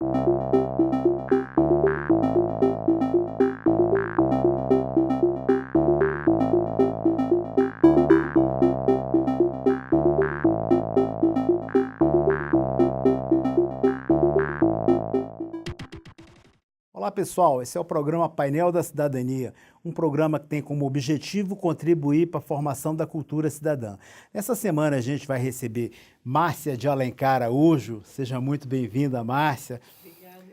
Olá pessoal, esse é o programa Painel da Cidadania, um programa que tem como objetivo contribuir para a formação da cultura cidadã. Nessa semana a gente vai receber Márcia de Alencar Araújo, seja muito bem-vinda, Márcia. Obrigada.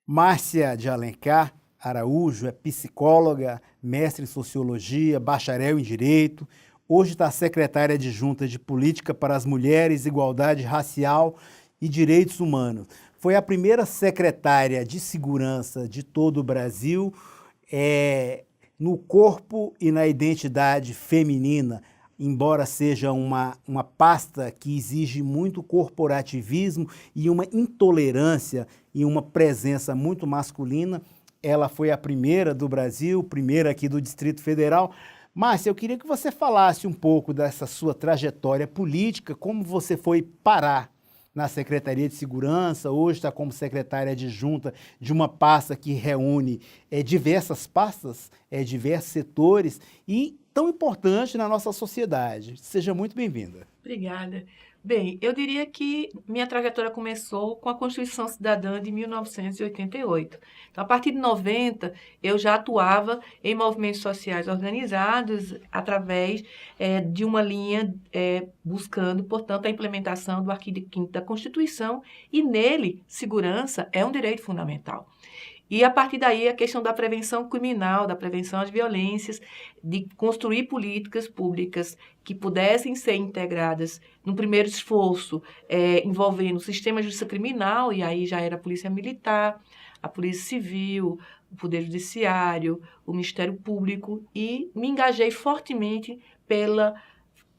Márcia de Alencar Araújo é psicóloga, mestre em Sociologia, bacharel em Direito, hoje está secretária adjunta de Política para as Mulheres, Igualdade Racial e Direitos Humanos. Foi a primeira secretária de segurança de todo o Brasil no corpo e na identidade feminina, embora seja uma pasta que exige muito corporativismo e uma intolerância e uma presença muito masculina. Ela foi a primeira do Brasil, primeira aqui do Distrito Federal. Márcia, eu queria que você falasse um pouco dessa sua trajetória política, como você foi parar na Secretaria de Segurança, hoje está como secretária adjunta de uma pasta que reúne diversas pastas, diversos setores e tão importante na nossa sociedade. Seja muito bem-vinda. Obrigada. Bem, eu diria que minha trajetória começou com a Constituição Cidadã de 1988. Então, a partir de 90, eu já atuava em movimentos sociais organizados através de uma linha buscando, portanto, a implementação do artigo 5º da Constituição e, nele, segurança é um direito fundamental. E, a partir daí, a questão da prevenção criminal, da prevenção às violências, de construir políticas públicas que pudessem ser integradas no primeiro esforço, envolvendo o sistema de justiça criminal, e aí já era a Polícia Militar, a Polícia Civil, o Poder Judiciário, o Ministério Público, e me engajei fortemente pela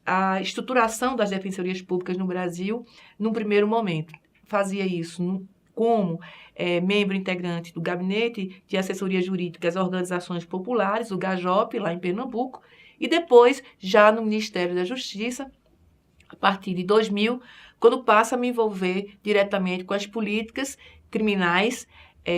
a estruturação das defensorias públicas no Brasil, num primeiro momento. Fazia isso como membro integrante do Gabinete de Assessoria Jurídica às Organizações Populares, o GAJOP, lá em Pernambuco, e depois, já no Ministério da Justiça, a partir de 2000, quando passa a me envolver diretamente com as políticas criminais,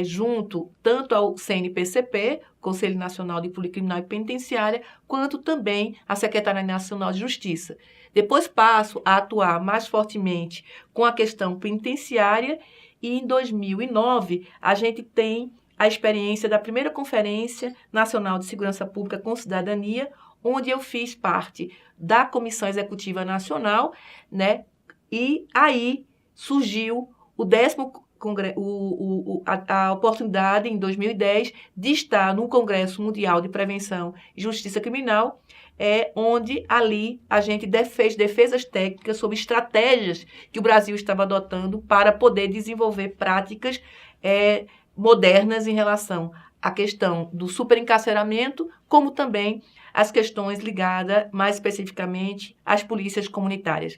junto tanto ao CNPCP, Conselho Nacional de Política Criminal e Penitenciária, quanto também à Secretaria Nacional de Justiça. Depois passo a atuar mais fortemente com a questão penitenciária. E em 2009, a gente tem a experiência da primeira Conferência Nacional de Segurança Pública com Cidadania, onde eu fiz parte da Comissão Executiva Nacional, né? E aí surgiu o 10º a oportunidade, em 2010, de estar no Congresso Mundial de Prevenção e Justiça Criminal, onde ali a gente fez defesas técnicas sobre estratégias que o Brasil estava adotando para poder desenvolver práticas modernas em relação à questão do superencarceramento, como também as questões ligadas, mais especificamente, às polícias comunitárias.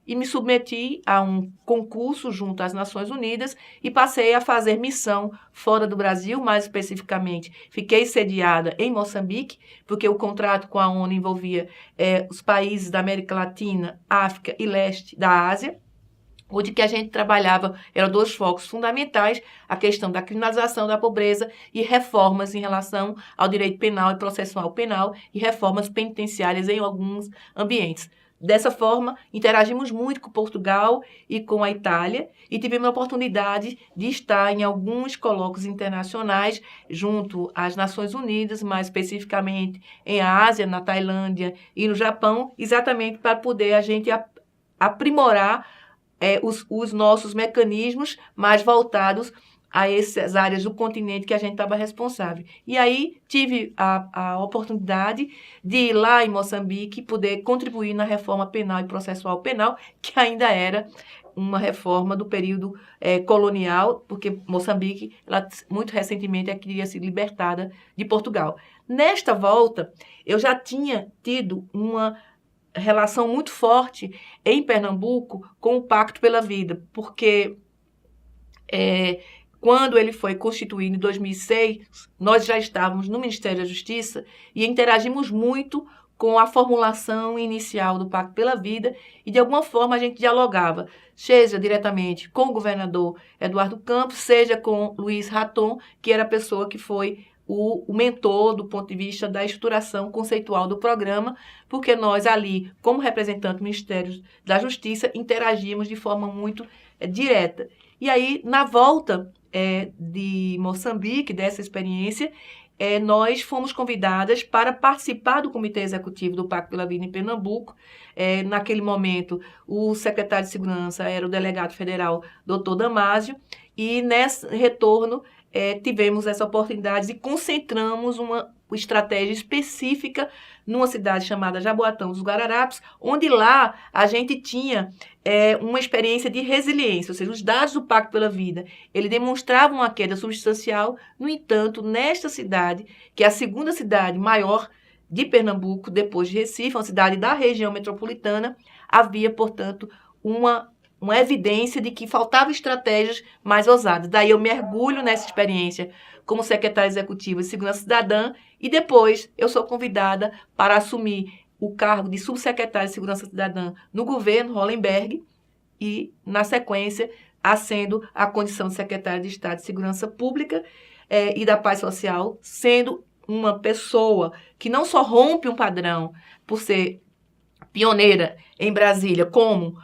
E me submeti a um concurso junto às Nações Unidas e passei a fazer missão fora do Brasil, mais especificamente. Fiquei sediada em Moçambique, porque o contrato com a ONU envolvia os países da América Latina, África e leste da Ásia, onde que a gente trabalhava, eram 2 focos fundamentais, a questão da criminalização da pobreza e reformas em relação ao direito penal e processual penal e reformas penitenciárias em alguns ambientes. Dessa forma, interagimos muito com Portugal e com a Itália e tivemos a oportunidade de estar em alguns colóquios internacionais junto às Nações Unidas, mais especificamente em Ásia, na Tailândia e no Japão, exatamente para poder a gente aprimorar os nossos mecanismos mais voltados a essas áreas do continente que a gente estava responsável. E aí tive a oportunidade de ir lá em Moçambique e poder contribuir na reforma penal e processual penal, que ainda era uma reforma do período colonial, porque Moçambique, ela, muito recentemente, queria ser libertada de Portugal. Nesta volta, eu já tinha tido uma relação muito forte em Pernambuco com o Pacto pela Vida, porque quando ele foi constituído em 2006, nós já estávamos no Ministério da Justiça e interagimos muito com a formulação inicial do Pacto pela Vida e, de alguma forma, a gente dialogava, seja diretamente com o governador Eduardo Campos, seja com Luiz Raton, que era a pessoa que foi o mentor do ponto de vista da estruturação conceitual do programa, porque nós ali, como representante do Ministério da Justiça, interagimos de forma muito direta. E aí, na volta de Moçambique, dessa experiência, nós fomos convidadas para participar do Comitê Executivo do Pacto pela Vida em Pernambuco. Naquele momento, o secretário de Segurança era o delegado federal, doutor Damásio, e nesse retorno tivemos essa oportunidade e concentramos uma estratégia específica numa cidade chamada Jaboatão dos Guararapes, onde lá a gente tinha uma experiência de resiliência, ou seja, os dados do Pacto pela Vida, ele demonstravam uma queda substancial. No entanto, nesta cidade, que é a segunda cidade maior de Pernambuco, depois de Recife, uma cidade da região metropolitana, havia, portanto, uma evidência de que faltavam estratégias mais ousadas. Daí eu mergulho nessa experiência como secretária executiva de Segurança Cidadã e depois eu sou convidada para assumir o cargo de subsecretária de Segurança Cidadã no governo Hollenberg e, na sequência, ascendo a condição de secretária de Estado de Segurança Pública e da Paz Social, sendo uma pessoa que não só rompe um padrão por ser pioneira em Brasília como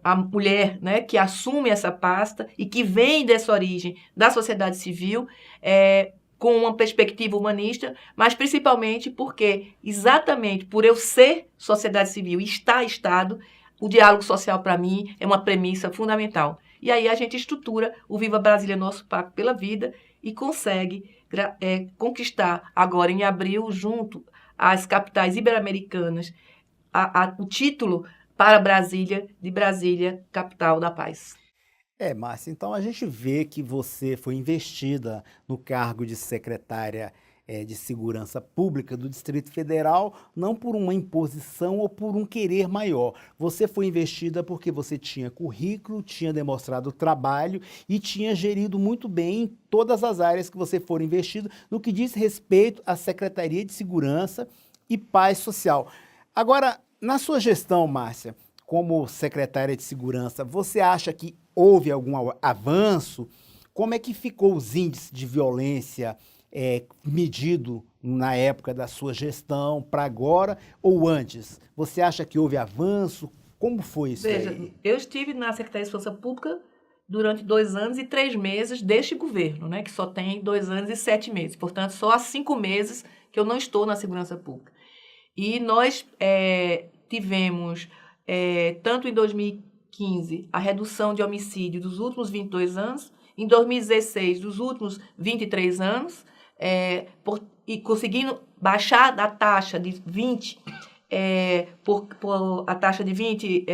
a mulher, né, que assume essa pasta e que vem dessa origem da sociedade civil, com uma perspectiva humanista, mas principalmente porque, exatamente por eu ser sociedade civil e estar Estado, o diálogo social, para mim, é uma premissa fundamental. E aí a gente estrutura o Viva Brasília, Nosso Pacto pela Vida, e consegue conquistar agora, em abril, junto às capitais ibero-americanas, o título para Brasília, de Brasília, capital da paz. Márcia, então a gente vê que você foi investida no cargo de secretária de Segurança Pública do Distrito Federal, não por uma imposição ou por um querer maior. Você foi investida porque você tinha currículo, tinha demonstrado trabalho e tinha gerido muito bem em todas as áreas que você for investido no que diz respeito à Secretaria de Segurança e Paz Social. Agora, na sua gestão, Márcia, como secretária de Segurança, você acha que houve algum avanço? Como é que ficou os índices de violência medido na época da sua gestão para agora ou antes? Você acha que houve avanço? Como foi isso Veja, aí? eu estive na Secretaria de Segurança Pública durante 2 anos e 3 meses deste governo, né, que só tem 2 anos e 7 meses. Portanto, só há 5 meses que eu não estou na segurança pública. E nós tivemos, tanto em 2015, a redução de homicídio dos últimos 22 anos, em 2016, dos últimos 23 anos, e conseguindo baixar a taxa de 20, a taxa de 20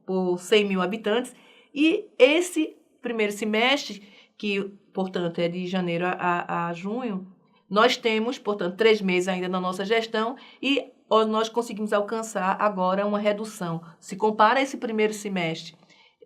por 100 mil habitantes. E esse primeiro semestre, que, portanto, é de janeiro a junho, nós temos, portanto, 3 meses ainda na nossa gestão e nós conseguimos alcançar agora uma redução. Se compara esse primeiro semestre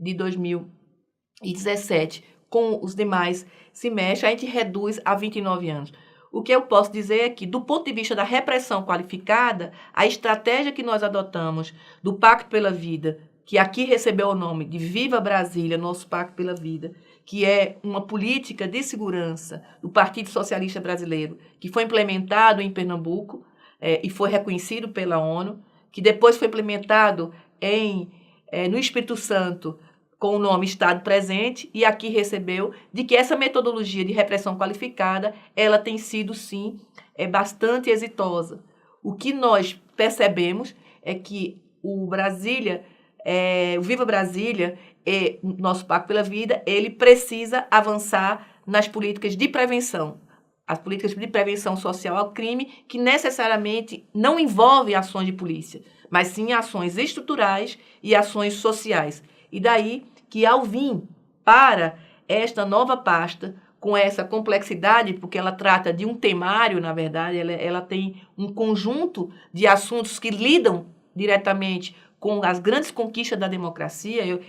de 2017 com os demais semestres, a gente reduz a 29 anos. O que eu posso dizer é que, do ponto de vista da repressão qualificada, a estratégia que nós adotamos do Pacto pela Vida, que aqui recebeu o nome de Viva Brasília, Nosso Pacto pela Vida, que é uma política de segurança do Partido Socialista Brasileiro, que foi implementado em Pernambuco e foi reconhecido pela ONU, que depois foi implementado no Espírito Santo com o nome Estado Presente, e aqui recebeu, de que essa metodologia de repressão qualificada, ela tem sido, sim, bastante exitosa. O que nós percebemos é que o Viva Brasília, Nosso Pacto pela Vida, ele precisa avançar nas políticas de prevenção. As políticas de prevenção social ao crime, que necessariamente não envolvem ações de polícia, mas sim ações estruturais e ações sociais. E daí que, ao vir para esta nova pasta, com essa complexidade, porque ela trata de um temário, na verdade, ela tem um conjunto de assuntos que lidam diretamente com as grandes conquistas da democracia.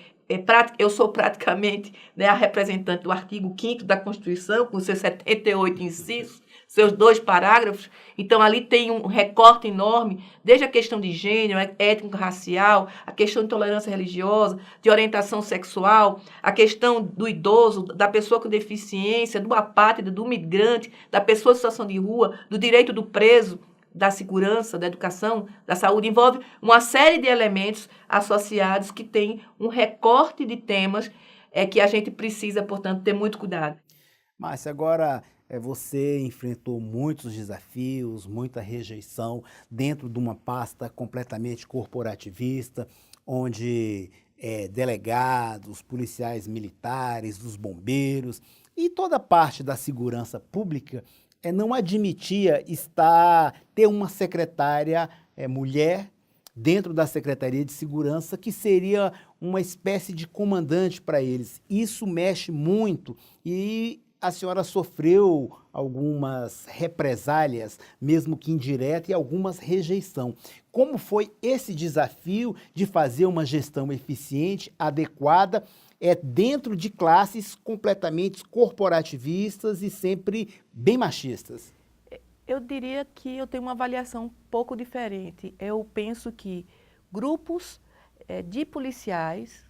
eu sou praticamente, né, a representante do artigo 5º da Constituição, com seus 78 incisos, seus 2 parágrafos. Então, ali tem um recorte enorme, desde a questão de gênero, étnico-racial, a questão de tolerância religiosa, de orientação sexual, a questão do idoso, da pessoa com deficiência, do apátrida, do migrante, da pessoa em situação de rua, do direito do preso, da segurança, da educação, da saúde, envolve uma série de elementos associados que tem um recorte de temas que a gente precisa, portanto, ter muito cuidado. Márcia, agora você enfrentou muitos desafios, muita rejeição dentro de uma pasta completamente corporativista, onde delegados, policiais militares, dos bombeiros e toda parte da segurança pública não admitia ter uma secretária mulher dentro da Secretaria de Segurança, que seria uma espécie de comandante para eles. Isso mexe muito e a senhora sofreu algumas represálias, mesmo que indireta, e algumas rejeição. Como foi esse desafio de fazer uma gestão eficiente, adequada, dentro de classes completamente corporativistas e sempre bem machistas? Eu diria que eu tenho uma avaliação um pouco diferente. Eu penso que grupos de policiais,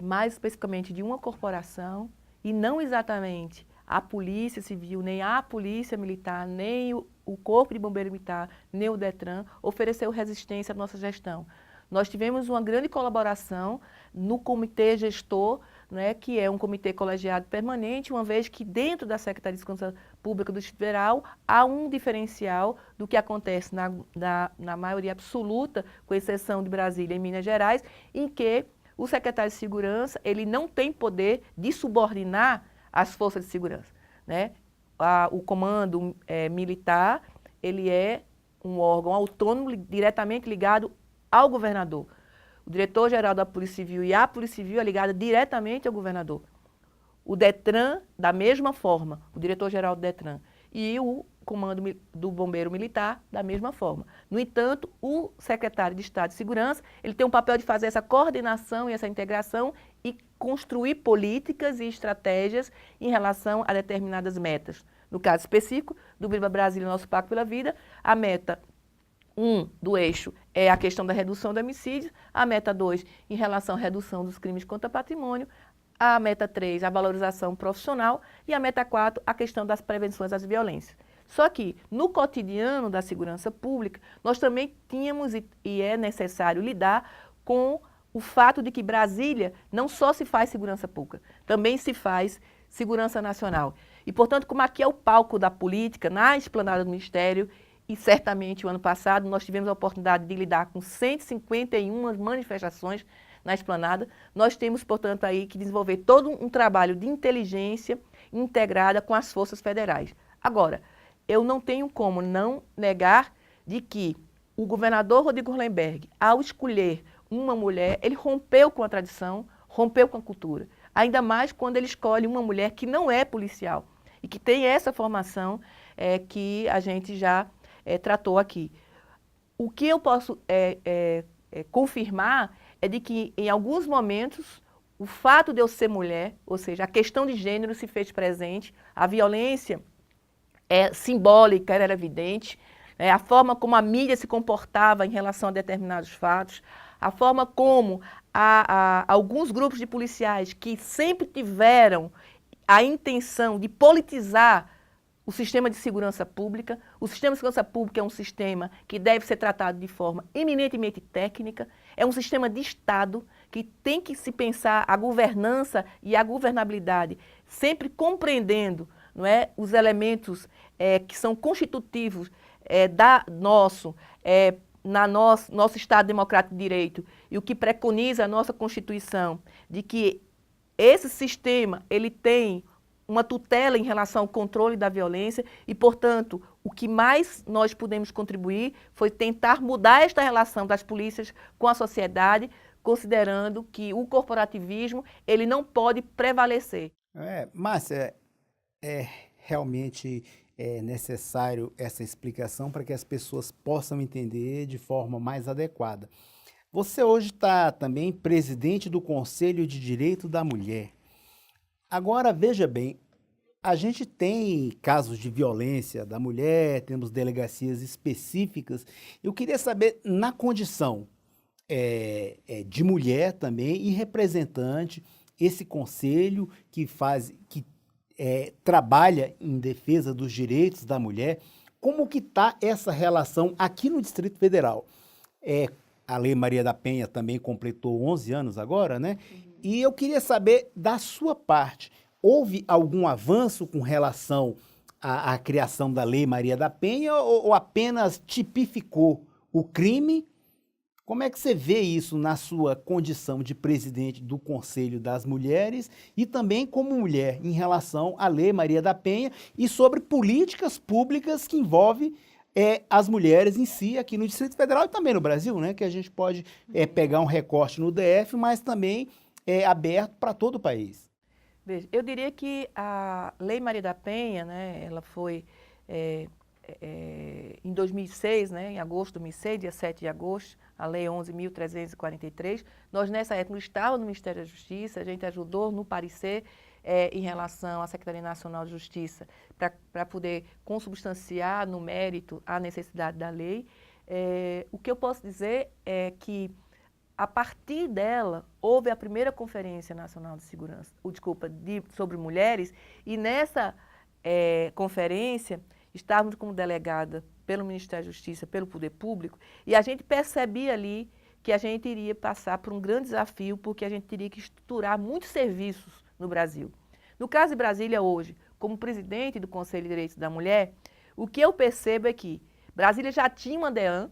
mais especificamente de uma corporação, e não exatamente a Polícia Civil, nem a Polícia Militar, nem o Corpo de Bombeiro Militar, nem o DETRAN, ofereceu resistência à nossa gestão. Nós tivemos uma grande colaboração no comitê gestor, né, que é um comitê colegiado permanente, uma vez que dentro da Secretaria de Segurança Pública do Distrito Federal há um diferencial do que acontece na maioria absoluta, com exceção de Brasília e Minas Gerais, em que o secretário de Segurança ele não tem poder de subordinar as forças de segurança, né? O comando militar ele é um órgão autônomo diretamente ligado ao governador. O diretor-geral da Polícia Civil e a Polícia Civil é ligada diretamente ao governador. O DETRAN, da mesma forma, o diretor-geral do DETRAN e o comando do Bombeiro Militar, da mesma forma. No entanto, o secretário de Estado de Segurança, ele tem um papel de fazer essa coordenação e essa integração e construir políticas e estratégias em relação a determinadas metas. No caso específico do Viva Brasília, Nosso Pacto pela Vida, a meta 1 do eixo é a questão da redução do homicídio, a meta 2 em relação à redução dos crimes contra patrimônio, a meta 3 a valorização profissional e a meta 4 a questão das prevenções às violências. Só que no cotidiano da segurança pública, nós também tínhamos e é necessário lidar com o fato de que Brasília não só se faz segurança pública, também se faz segurança nacional. E, portanto, como aqui é o palco da política, na esplanada do Ministério, e certamente o ano passado nós tivemos a oportunidade de lidar com 151 manifestações na esplanada, nós temos, portanto, aí que desenvolver todo um trabalho de inteligência integrada com as forças federais. Agora, eu não tenho como não negar de que o governador Rodrigo Hollenberg, ao escolher uma mulher, ele rompeu com a tradição, rompeu com a cultura. Ainda mais quando ele escolhe uma mulher que não é policial e que tem essa formação que a gente já tratou aqui. O que eu posso confirmar é de que, em alguns momentos, o fato de eu ser mulher, ou seja, a questão de gênero se fez presente, a violência simbólica era evidente, a forma como a mídia se comportava em relação a determinados fatos, a forma como alguns grupos de policiais que sempre tiveram a intenção de politizar o sistema de segurança pública. O sistema de segurança pública é um sistema que deve ser tratado de forma eminentemente técnica, é um sistema de Estado que tem que se pensar a governança e a governabilidade, sempre compreendendo, não é, os elementos que são constitutivos nosso Estado Democrático de Direito e o que preconiza a nossa Constituição, de que esse sistema ele tem uma tutela em relação ao controle da violência e, portanto, o que mais nós pudemos contribuir foi tentar mudar esta relação das polícias com a sociedade, considerando que o corporativismo ele não pode prevalecer. Márcia, realmente é necessário essa explicação para que as pessoas possam entender de forma mais adequada. Você hoje está também presidente do Conselho de Direito da Mulher. Agora, veja bem, a gente tem casos de violência da mulher, temos delegacias específicas. Eu queria saber, na condição de mulher também e representante, esse conselho que trabalha em defesa dos direitos da mulher, como que está essa relação aqui no Distrito Federal? É, a Lei Maria da Penha também completou 11 anos agora, né? E eu queria saber da sua parte, houve algum avanço com relação à criação da Lei Maria da Penha ou apenas tipificou o crime? Como é que você vê isso na sua condição de presidente do Conselho das Mulheres e também como mulher em relação à Lei Maria da Penha e sobre políticas públicas que envolvem as mulheres em si aqui no Distrito Federal e também no Brasil, né? Que a gente pode pegar um recorte no DF, mas também é aberto para todo o país. Veja, eu diria que a Lei Maria da Penha, né, ela foi eh, em 2006, né, em agosto de 2006, dia 7 de agosto, a Lei 11.343. Nós, nessa época, estávamos no Ministério da Justiça, a gente ajudou no parecer em relação à Secretaria Nacional de Justiça para poder consubstanciar no mérito a necessidade da lei. O que eu posso dizer é que a partir dela, houve a primeira Conferência Nacional de Segurança, sobre mulheres, e nessa conferência, estávamos como delegada pelo Ministério da Justiça, pelo Poder Público, e a gente percebia ali que a gente iria passar por um grande desafio, porque a gente teria que estruturar muitos serviços no Brasil. No caso de Brasília, hoje, como presidente do Conselho de Direitos da Mulher, o que eu percebo é que Brasília já tinha uma DEAN,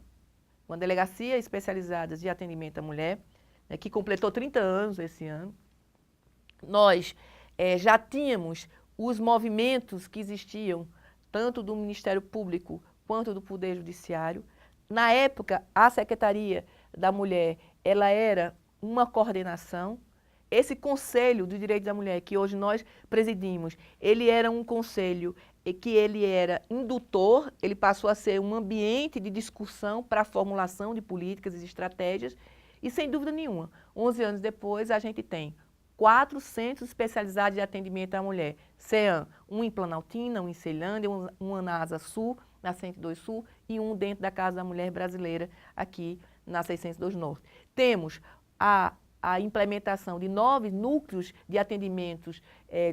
uma Delegacia Especializada de Atendimento à Mulher, né, que completou 30 anos esse ano. Nós já tínhamos os movimentos que existiam, tanto do Ministério Público quanto do Poder Judiciário. Na época, a Secretaria da Mulher, ela era uma coordenação. Esse Conselho do Direito da Mulher, que hoje nós presidimos, ele era um conselho que ele era indutor, ele passou a ser um ambiente de discussão para a formulação de políticas e estratégias, e sem dúvida nenhuma, 11 anos depois, a gente tem 4 centros especializados de atendimento à mulher, CEAM, um em Planaltina, um em Ceilândia, um na Asa Sul, na 102 Sul, e um dentro da Casa da Mulher Brasileira, aqui na 602 Norte. Temos a implementação de 9 núcleos de atendimentos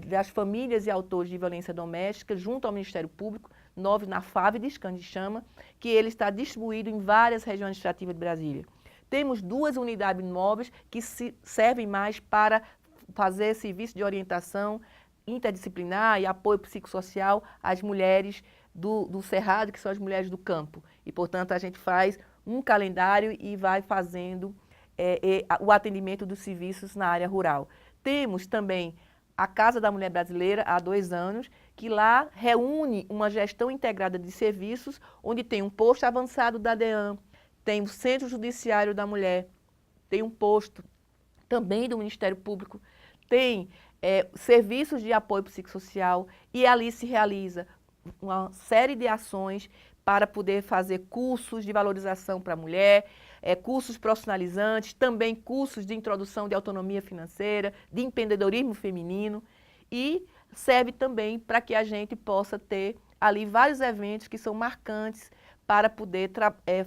das famílias e autores de violência doméstica junto ao Ministério Público, 9 na FAVEDES, que a gente chama, que ele está distribuído em várias regiões administrativas de Brasília. Temos 2 unidades móveis que servem mais para fazer serviço de orientação interdisciplinar e apoio psicossocial às mulheres do Cerrado, que são as mulheres do campo. E, portanto, a gente faz um calendário e vai fazendo o atendimento dos serviços na área rural. Temos também a Casa da Mulher Brasileira, há 2 anos, que lá reúne uma gestão integrada de serviços, onde tem um posto avançado da DEAN, tem o Centro Judiciário da Mulher, tem um posto também do Ministério Público, tem serviços de apoio psicossocial, e ali se realiza uma série de ações para poder fazer cursos de valorização para a mulher, cursos profissionalizantes, também cursos de introdução de autonomia financeira, de empreendedorismo feminino, e serve também para que a gente possa ter ali vários eventos que são marcantes para poder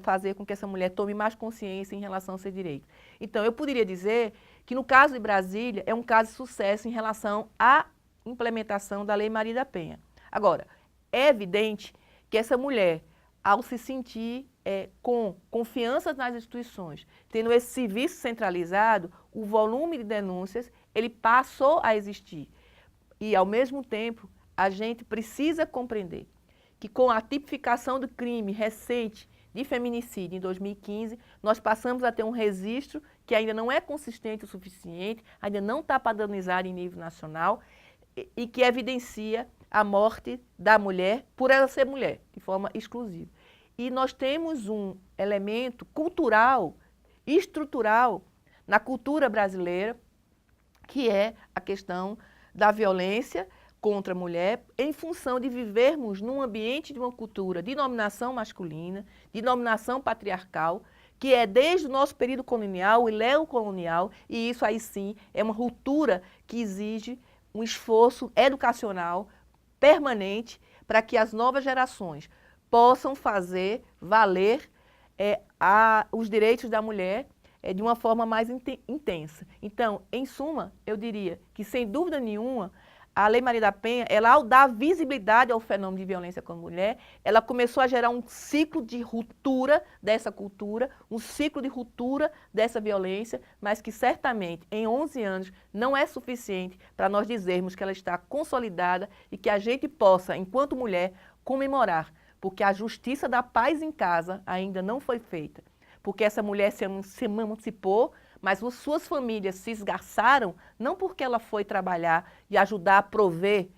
fazer com que essa mulher tome mais consciência em relação ao seu direito. Então, eu poderia dizer que no caso de Brasília é um caso de sucesso em relação à implementação da Lei Maria da Penha. Agora, é evidente que essa mulher, ao se sentir com confiança nas instituições, tendo esse serviço centralizado, o volume de denúncias, ele passou a existir. E, ao mesmo tempo, a gente precisa compreender que com a tipificação do crime recente de feminicídio em 2015, nós passamos a ter um registro que ainda não é consistente o suficiente, ainda não está padronizado em nível nacional e que evidencia a morte da mulher por ela ser mulher, de forma exclusiva. E nós temos um elemento cultural, estrutural, na cultura brasileira, que é a questão da violência contra a mulher, em função de vivermos num ambiente de uma cultura de dominação masculina, de dominação patriarcal, que é desde o nosso período colonial e neocolonial, e isso aí sim é uma ruptura que exige um esforço educacional permanente para que as novas gerações possam fazer valer os direitos da mulher de uma forma mais intensa. Então, em suma, eu diria que, sem dúvida nenhuma, a Lei Maria da Penha, ela, ao dar visibilidade ao fenômeno de violência contra a mulher, ela começou a gerar um ciclo de ruptura dessa cultura, um ciclo de ruptura dessa violência, mas que certamente, em 11 anos, não é suficiente para nós dizermos que ela está consolidada e que a gente possa, enquanto mulher, comemorar, porque a justiça da paz em casa ainda não foi feita. Porque essa mulher se emancipou, mas as suas famílias se esgarçaram, não porque ela foi trabalhar e ajudar a prover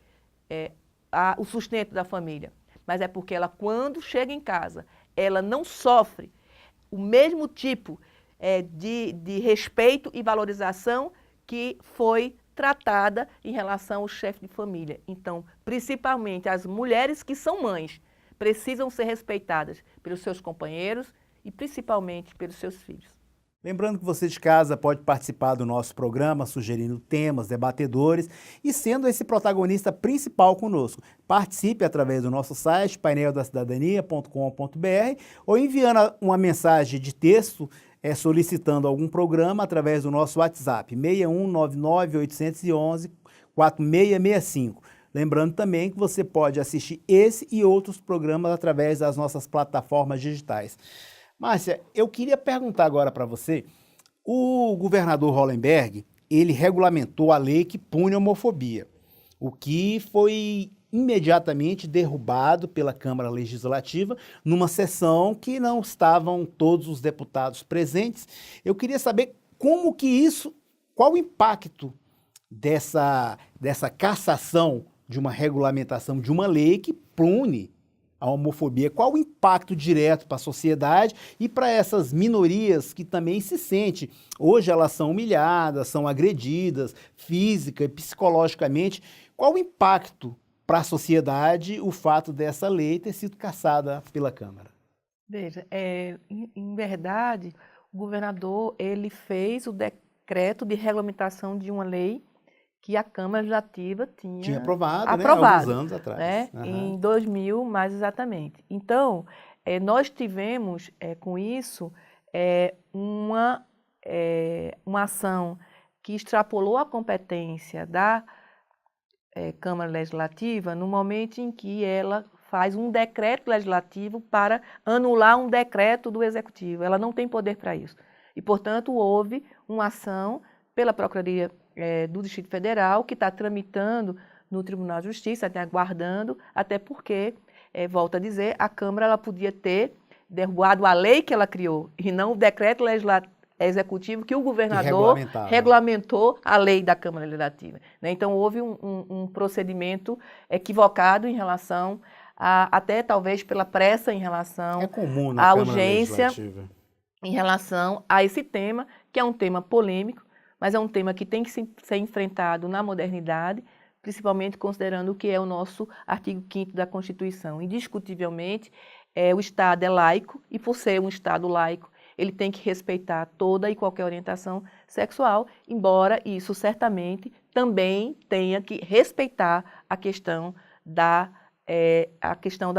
o sustento da família, mas é porque ela, quando chega em casa, ela não sofre o mesmo tipo de respeito e valorização que foi tratada em relação ao chefe de família. Então, principalmente as mulheres que são mães, precisam ser respeitadas pelos seus companheiros e principalmente pelos seus filhos. Lembrando que você de casa pode participar do nosso programa, sugerindo temas, debatedores e sendo esse protagonista principal conosco. Participe através do nosso site, paineldacidadania.com.br, ou enviando uma mensagem de texto solicitando algum programa através do nosso WhatsApp, 6199-811-4665. Lembrando também que você pode assistir esse e outros programas através das nossas plataformas digitais. Márcia, eu queria perguntar agora para você, o governador Hollenberg, ele regulamentou a lei que pune a homofobia, o que foi imediatamente derrubado pela Câmara Legislativa numa sessão que não estavam todos os deputados presentes. Eu queria saber como que isso, qual o impacto dessa cassação de uma regulamentação de uma lei que pune a homofobia, qual o impacto direto para a sociedade e para essas minorias que também se sentem. Hoje elas são humilhadas, são agredidas física e psicologicamente. Qual o impacto para a sociedade o fato dessa lei ter sido cassada pela Câmara? Veja, em verdade, o governador ele fez o decreto de regulamentação de uma lei que a Câmara Legislativa tinha aprovado, né, aprovado, alguns anos atrás. Né? Em 2000, mais exatamente. Então, nós tivemos, com isso, uma ação que extrapolou a competência da Câmara Legislativa no momento em que ela faz um decreto legislativo para anular um decreto do Executivo. Ela não tem poder para isso. E, portanto, houve uma ação pela Procuradoria do Distrito Federal, que está tramitando no Tribunal de Justiça, até aguardando, até porque, volto a dizer, a Câmara ela podia ter derrubado a lei que ela criou, e não o decreto executivo que o governador regulamentou a lei da Câmara Legislativa. Né? Então, houve um procedimento equivocado em relação até talvez pela pressa em relação à urgência em relação a esse tema, que é um tema polêmico, mas é um tema que tem que ser enfrentado na modernidade, principalmente considerando o que é o nosso artigo 5º da Constituição. Indiscutivelmente, o Estado é laico e, por ser um Estado laico, ele tem que respeitar toda e qualquer orientação sexual, embora isso certamente também tenha que respeitar a questão da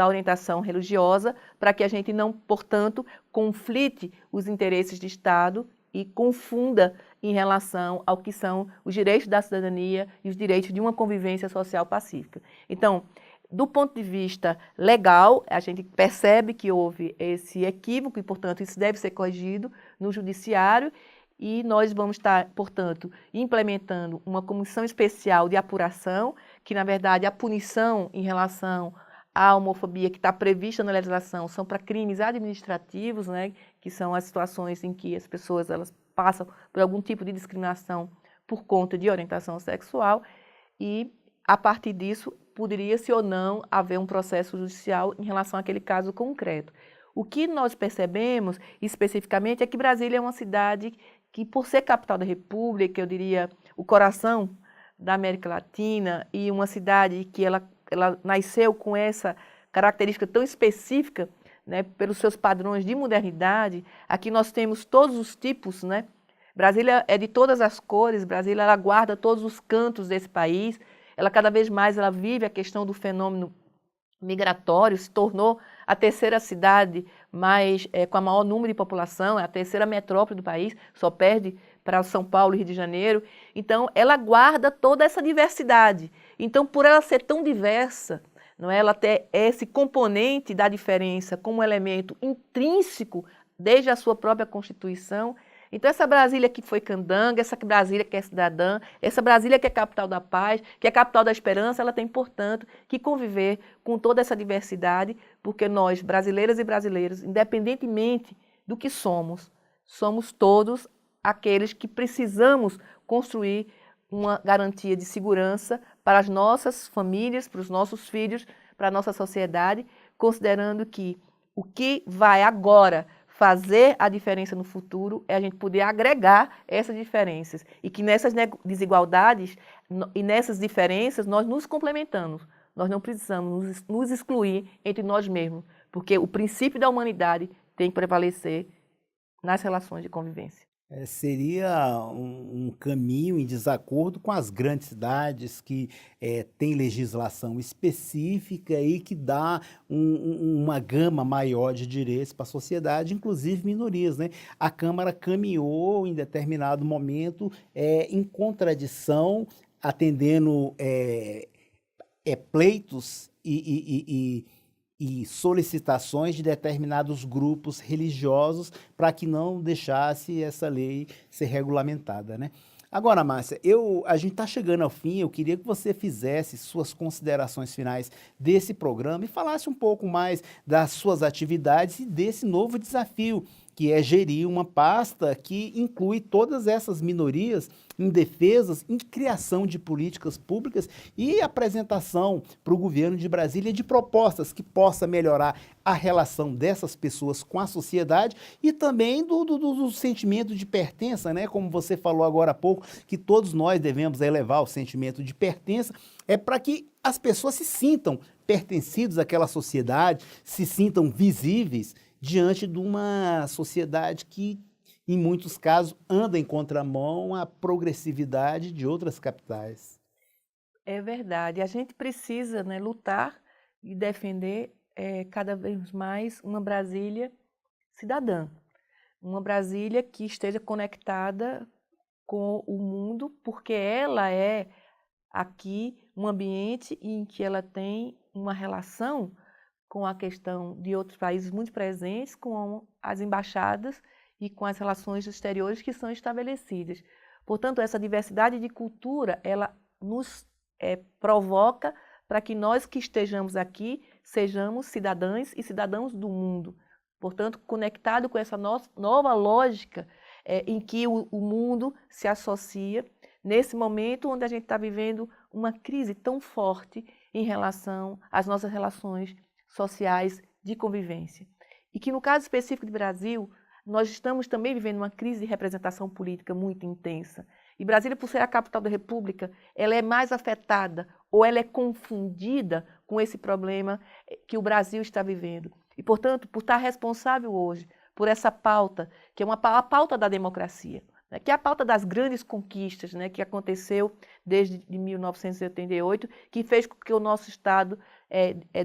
orientação religiosa, para que a gente não, portanto, conflite os interesses de Estado e confunda em relação ao que são os direitos da cidadania e os direitos de uma convivência social pacífica. Então, do ponto de vista legal, a gente percebe que houve esse equívoco e, portanto, isso deve ser corrigido no judiciário e nós vamos estar, portanto, implementando uma comissão especial de apuração, que, na verdade, a punição em relação à homofobia que está prevista na legislação são para crimes administrativos, né, que são as situações em que as pessoas elas passam por algum tipo de discriminação por conta de orientação sexual e, a partir disso, poderia-se ou não haver um processo judicial em relação àquele caso concreto. O que nós percebemos, especificamente, é que Brasília é uma cidade que, por ser capital da República, eu diria, o coração da América Latina e uma cidade que ela nasceu com essa característica tão específica né, pelos seus padrões de modernidade. Aqui nós temos todos os tipos, né? Brasília é de todas as cores, Brasília ela guarda todos os cantos desse país, ela cada vez mais ela vive a questão do fenômeno migratório, se tornou a terceira cidade com a maior número de população, é a terceira metrópole do país, só perde para São Paulo e Rio de Janeiro. Então, ela guarda toda essa diversidade. Então, por ela ser tão diversa, não é? Ela ter esse componente da diferença como elemento intrínseco desde a sua própria Constituição. Então, essa Brasília que foi candanga, essa Brasília que é cidadã, essa Brasília que é capital da paz, que é capital da esperança, ela tem, portanto, que conviver com toda essa diversidade, porque nós, brasileiras e brasileiros, independentemente do que somos todos aqueles que precisamos construir uma garantia de segurança para as nossas famílias, para os nossos filhos, para a nossa sociedade, considerando que o que vai agora fazer a diferença no futuro é a gente poder agregar essas diferenças e que nessas desigualdades e nessas diferenças nós nos complementamos. Nós não precisamos nos excluir entre nós mesmos, porque o princípio da humanidade tem que prevalecer nas relações de convivência. Seria um caminho em desacordo com as grandes cidades que têm legislação específica e que dá uma gama maior de direitos para a sociedade, inclusive minorias, né? A Câmara caminhou em determinado momento em contradição, atendendo pleitos e solicitações de determinados grupos religiosos para que não deixasse essa lei ser regulamentada, né? Agora, Márcia, a gente está chegando ao fim, eu queria que você fizesse suas considerações finais desse programa e falasse um pouco mais das suas atividades e desse novo desafio, que é gerir uma pasta que inclui todas essas minorias em defesas, em criação de políticas públicas e apresentação para o governo de Brasília de propostas que possa melhorar a relação dessas pessoas com a sociedade e também do sentimento de pertença, né? Como você falou agora há pouco, que todos nós devemos elevar o sentimento de pertença, para que as pessoas se sintam pertencidos àquela sociedade, se sintam visíveis diante de uma sociedade que, em muitos casos, anda em contramão à progressividade de outras capitais. É verdade. A gente precisa, né, lutar e defender cada vez mais uma Brasília cidadã. Uma Brasília que esteja conectada com o mundo, porque ela é aqui um ambiente em que ela tem uma relação com a questão de outros países muito presentes, com as embaixadas e com as relações exteriores que são estabelecidas. Portanto, essa diversidade de cultura, ela nos provoca para que nós que estejamos aqui sejamos cidadãs e cidadãos do mundo. Portanto, conectado com essa nova lógica em que o mundo se associa nesse momento onde a gente está vivendo uma crise tão forte em relação às nossas relações sociais de convivência. E que no caso específico do Brasil, nós estamos também vivendo uma crise de representação política muito intensa. E Brasília, por ser a capital da República, ela é mais afetada ou ela é confundida com esse problema que o Brasil está vivendo. E, portanto, por estar responsável hoje por essa pauta, que é a pauta da democracia, né, que é a pauta das grandes conquistas, né, que aconteceu desde 1988, que fez com que o nosso Estado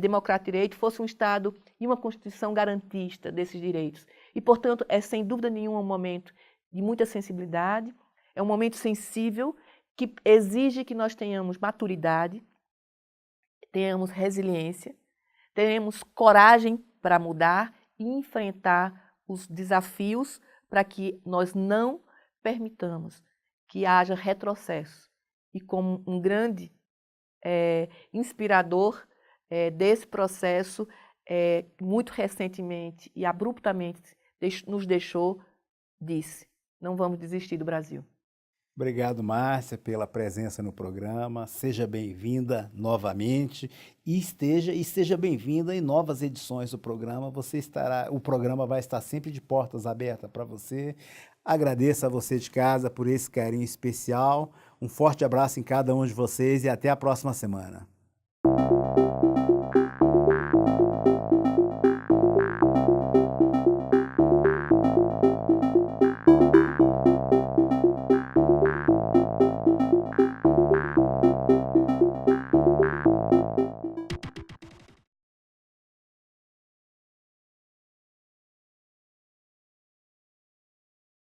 democrático de direito fosse um Estado e uma Constituição garantista desses direitos. E, portanto, é sem dúvida nenhuma um momento de muita sensibilidade, é um momento sensível que exige que nós tenhamos maturidade, tenhamos resiliência, tenhamos coragem para mudar e enfrentar os desafios para que nós não permitamos que haja retrocesso. E como um grande inspirador desse processo, muito recentemente e abruptamente nos deixou, disse: não vamos desistir do Brasil. Obrigado, Márcia, pela presença no programa. Seja bem-vinda novamente e seja bem-vinda em novas edições do programa. O programa vai estar sempre de portas abertas para você. Agradeço a você de casa por esse carinho especial. Um forte abraço em cada um de vocês e até a próxima semana.